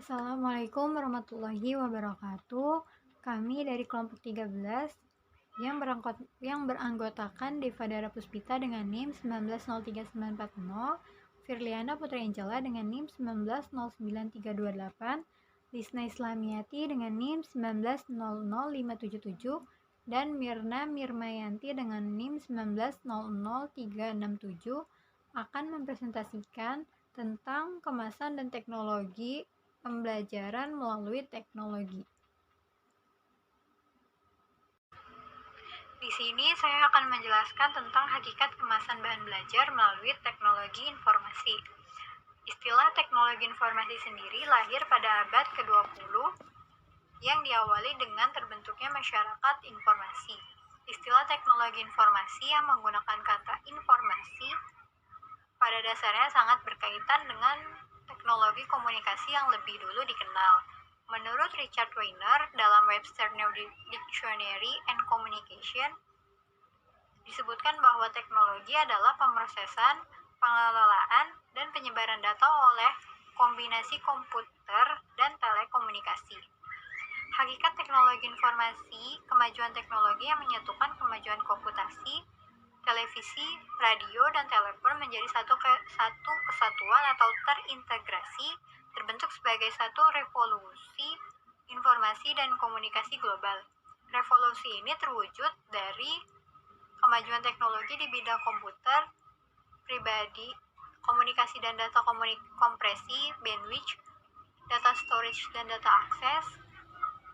Assalamualaikum warahmatullahi wabarakatuh. Kami dari kelompok 13 yang beranggotakan Deva Dara Puspita dengan NIM 1903940, Firliana Putri Angela dengan NIM 1909328, Lisna Islamiati dengan NIM 1900577, dan Mirna Mirmayanti dengan NIM 1900367 akan mempresentasikan tentang kemasan dan teknologi pembelajaran melalui teknologi. Di sini saya akan menjelaskan tentang hakikat kemasan bahan belajar melalui teknologi informasi. Istilah teknologi informasi sendiri lahir pada abad ke-20 yang diawali dengan terbentuknya masyarakat informasi. Istilah teknologi informasi yang menggunakan kata informasi pada dasarnya sangat berkaitan dengan teknologi komunikasi yang lebih dulu dikenal. Menurut Richard Weiner dalam Webster New Dictionary and Communication, disebutkan bahwa teknologi adalah pemrosesan, pengelolaan, dan penyebaran data oleh kombinasi komputer dan telekomunikasi. Hakikat teknologi informasi, kemajuan teknologi yang menyatukan kemajuan komputasi, televisi, radio, dan telepon menjadi satu kesatuan atau terintegrasi, terbentuk sebagai satu revolusi informasi dan komunikasi global. Revolusi ini terwujud dari kemajuan teknologi di bidang komputer, pribadi, komunikasi dan data kompresi, bandwidth, data storage dan data akses,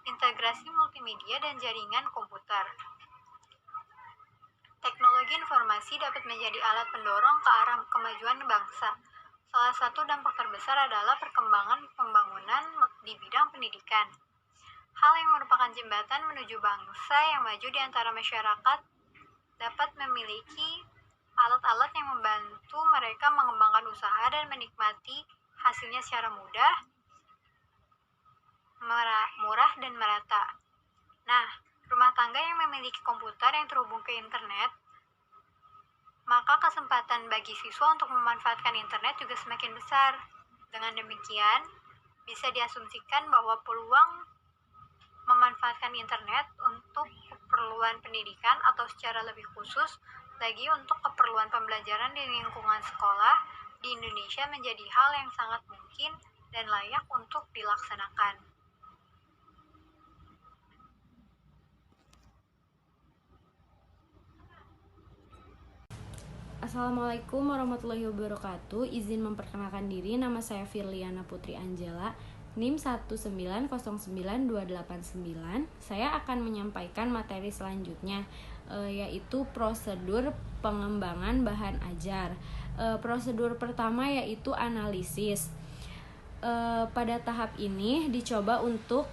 integrasi multimedia dan jaringan komputer. Teknologi informasi dapat menjadi alat pendorong ke arah kemajuan bangsa. Salah satu dampak terbesar adalah perkembangan pembangunan di bidang pendidikan. Hal yang merupakan jembatan menuju bangsa yang maju di antara masyarakat dapat memiliki alat-alat yang membantu mereka mengembangkan usaha dan menikmati hasilnya secara mudah, murah, dan merata. Nah, rumah tangga yang memiliki komputer yang terhubung ke internet, maka kesempatan bagi siswa untuk memanfaatkan internet juga semakin besar. Dengan demikian, bisa diasumsikan bahwa peluang memanfaatkan internet untuk keperluan pendidikan atau secara lebih khusus lagi untuk keperluan pembelajaran di lingkungan sekolah di Indonesia menjadi hal yang sangat mungkin dan layak untuk dilaksanakan. Assalamualaikum warahmatullahi wabarakatuh. Izin memperkenalkan diri, nama saya Firliana Putri Angela, NIM 1909289. Saya akan menyampaikan materi selanjutnya, yaitu prosedur pengembangan bahan ajar. Prosedur pertama yaitu analisis. Pada tahap ini dicoba untuk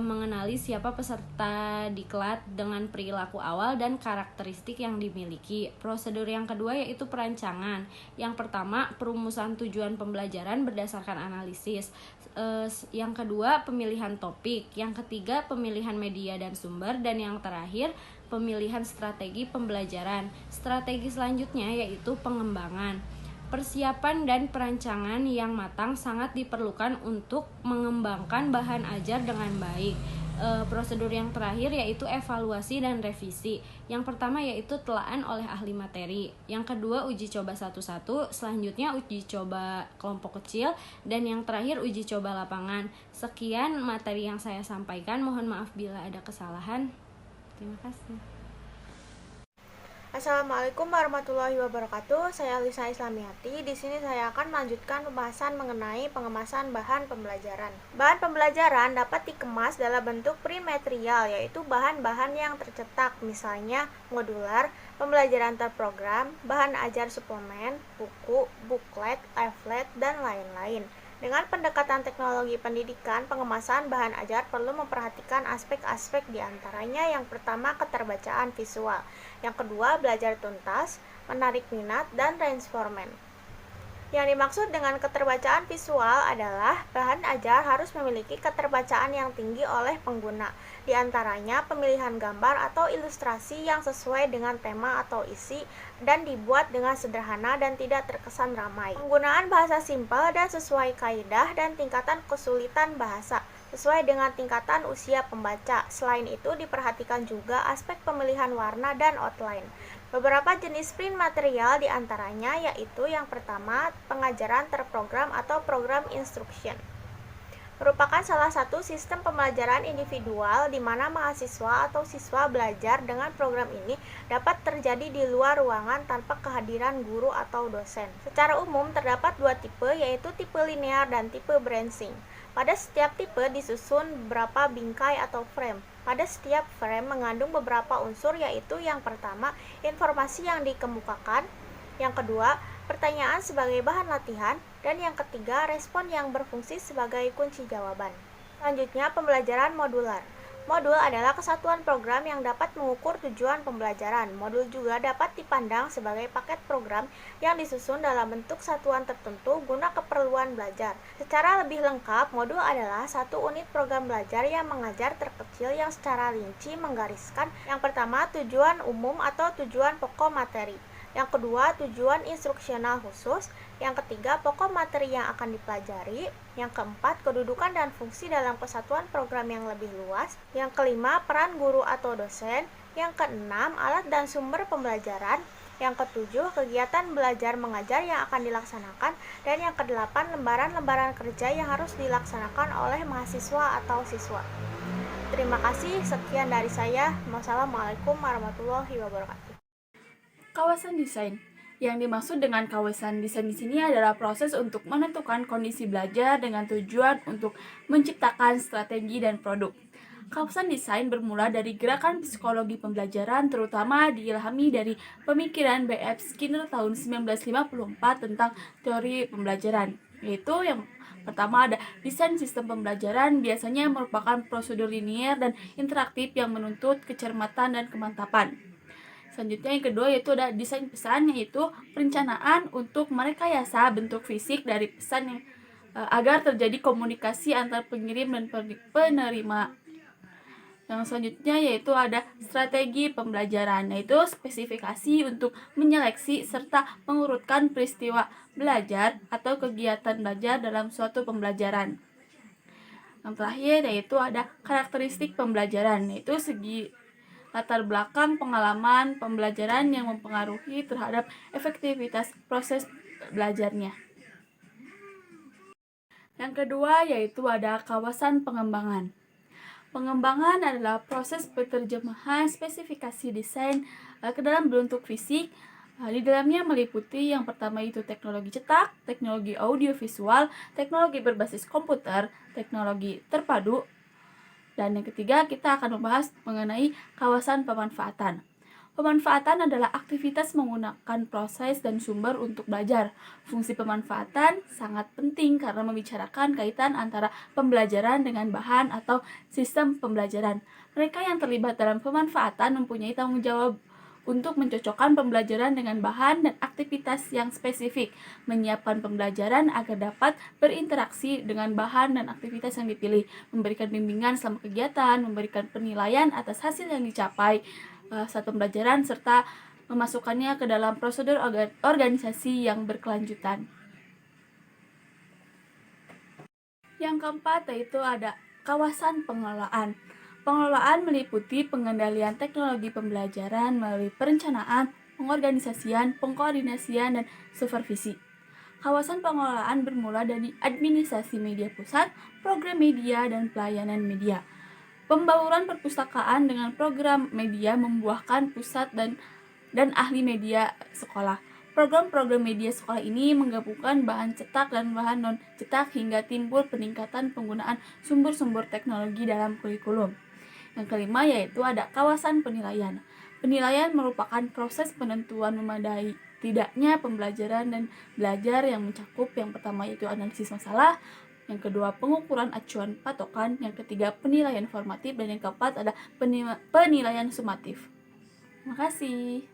mengenali siapa peserta diklat dengan perilaku awal dan karakteristik yang dimiliki. Prosedur yang kedua yaitu perancangan. Yang pertama, perumusan tujuan pembelajaran berdasarkan analisis. Yang kedua, pemilihan topik. Yang ketiga, pemilihan media dan sumber. Dan yang terakhir, pemilihan strategi pembelajaran. Strategi selanjutnya yaitu pengembangan. Persiapan dan perancangan yang matang sangat diperlukan untuk mengembangkan bahan ajar dengan baik. Prosedur yang terakhir yaitu evaluasi dan revisi. Yang pertama yaitu telaan oleh ahli materi. Yang kedua uji coba satu-satu. Selanjutnya uji coba kelompok kecil. Dan yang terakhir uji coba lapangan. Sekian materi yang saya sampaikan. Mohon maaf bila ada kesalahan. Terima kasih. Assalamualaikum warahmatullahi wabarakatuh. Saya Lisna Islamiati. Di sini saya akan melanjutkan pembahasan mengenai pengemasan bahan pembelajaran. Bahan pembelajaran dapat dikemas dalam bentuk pre-material, yaitu bahan-bahan yang tercetak, misalnya modular, pembelajaran terprogram, bahan ajar suplemen, buku, buklet, leaflet, dan lain-lain. Dengan pendekatan teknologi pendidikan, pengemasan bahan ajar perlu memperhatikan aspek-aspek diantaranya. Yang pertama, keterbacaan visual. Yang kedua, belajar tuntas, menarik minat, dan transformen. Yang dimaksud dengan keterbacaan visual adalah bahan ajar harus memiliki keterbacaan yang tinggi oleh pengguna, di antaranya pemilihan gambar atau ilustrasi yang sesuai dengan tema atau isi dan dibuat dengan sederhana dan tidak terkesan ramai. Penggunaan bahasa simpel dan sesuai kaidah dan tingkatan kesulitan bahasa sesuai dengan tingkatan usia pembaca. Selain itu, diperhatikan juga aspek pemilihan warna dan outline. Beberapa jenis print material diantaranya yaitu yang pertama, pengajaran terprogram atau program instruction. Merupakan salah satu sistem pembelajaran individual di mana mahasiswa atau siswa belajar dengan program ini dapat terjadi di luar ruangan tanpa kehadiran guru atau dosen. Secara umum terdapat dua tipe, yaitu tipe linear dan tipe branching. Pada setiap tipe disusun beberapa bingkai atau frame. Pada setiap frame mengandung beberapa unsur, yaitu yang pertama, informasi yang dikemukakan, yang kedua, pertanyaan sebagai bahan latihan, dan yang ketiga, respon yang berfungsi sebagai kunci jawaban. Selanjutnya, pembelajaran modular. Modul adalah kesatuan program yang dapat mengukur tujuan pembelajaran. Modul juga dapat dipandang sebagai paket program yang disusun dalam bentuk satuan tertentu guna keperluan belajar. Secara lebih lengkap, modul adalah satu unit program belajar yang mengajar terkecil yang secara rinci menggariskan yang pertama, tujuan umum atau tujuan pokok materi. Yang kedua, tujuan instruksional khusus. Yang ketiga, pokok materi yang akan dipelajari. Yang keempat, kedudukan dan fungsi dalam kesatuan program yang lebih luas. Yang kelima, peran guru atau dosen. Yang keenam, alat dan sumber pembelajaran. Yang ketujuh, kegiatan belajar mengajar yang akan dilaksanakan. Dan yang kedelapan, lembaran-lembaran kerja yang harus dilaksanakan oleh mahasiswa atau siswa. Terima kasih, sekian dari saya. Wassalamualaikum warahmatullahi wabarakatuh. Kawasan desain. Yang dimaksud dengan kawasan desain di sini adalah proses untuk menentukan kondisi belajar dengan tujuan untuk menciptakan strategi dan produk. Kawasan desain bermula dari gerakan psikologi pembelajaran, terutama diilhami dari pemikiran B.F. Skinner tahun 1954 tentang teori pembelajaran, yaitu yang pertama ada desain sistem pembelajaran, biasanya merupakan prosedur linier dan interaktif yang menuntut kecermatan dan kemantapan. Selanjutnya yang kedua yaitu ada desain pesan, yaitu perencanaan untuk merekayasa bentuk fisik dari pesan yang agar terjadi komunikasi antar pengirim dan penerima. Yang selanjutnya yaitu ada strategi pembelajaran, yaitu spesifikasi untuk menyeleksi serta mengurutkan peristiwa belajar atau kegiatan belajar dalam suatu pembelajaran. Yang terakhir yaitu ada karakteristik pembelajaran, yaitu segi latar belakang pengalaman pembelajaran yang mempengaruhi terhadap efektivitas proses belajarnya. Yang kedua yaitu ada kawasan pengembangan. Pengembangan adalah proses penerjemahan spesifikasi desain ke dalam bentuk fisik. Di dalamnya meliputi yang pertama itu teknologi cetak, teknologi audiovisual, teknologi berbasis komputer, teknologi terpadu. Dan yang ketiga, kita akan membahas mengenai kawasan pemanfaatan. Pemanfaatan adalah aktivitas menggunakan proses dan sumber untuk belajar. Fungsi pemanfaatan sangat penting karena membicarakan kaitan antara pembelajaran dengan bahan atau sistem pembelajaran. Mereka yang terlibat dalam pemanfaatan mempunyai tanggung jawab untuk mencocokkan pembelajaran dengan bahan dan aktivitas yang spesifik, menyiapkan pembelajaran agar dapat berinteraksi dengan bahan dan aktivitas yang dipilih, memberikan bimbingan selama kegiatan, memberikan penilaian atas hasil yang dicapai saat pembelajaran, serta memasukkannya ke dalam prosedur organisasi yang berkelanjutan. Yang keempat yaitu ada kawasan pengelolaan. Pengelolaan meliputi pengendalian teknologi pembelajaran melalui perencanaan, pengorganisasian, pengkoordinasian, dan supervisi. Kawasan pengelolaan bermula dari administrasi media pusat, program media, dan pelayanan media. Pembauran perpustakaan dengan program media membuahkan pusat dan ahli media sekolah. Program-program media sekolah ini menggabungkan bahan cetak dan bahan non-cetak hingga timbul peningkatan penggunaan sumber-sumber teknologi dalam kurikulum. Yang kelima yaitu ada kawasan penilaian. Penilaian merupakan proses penentuan memadai tidaknya pembelajaran dan belajar yang mencakup yang pertama yaitu analisis masalah, yang kedua pengukuran acuan patokan, yang ketiga penilaian formatif, dan yang keempat ada penilaian sumatif. Terima kasih.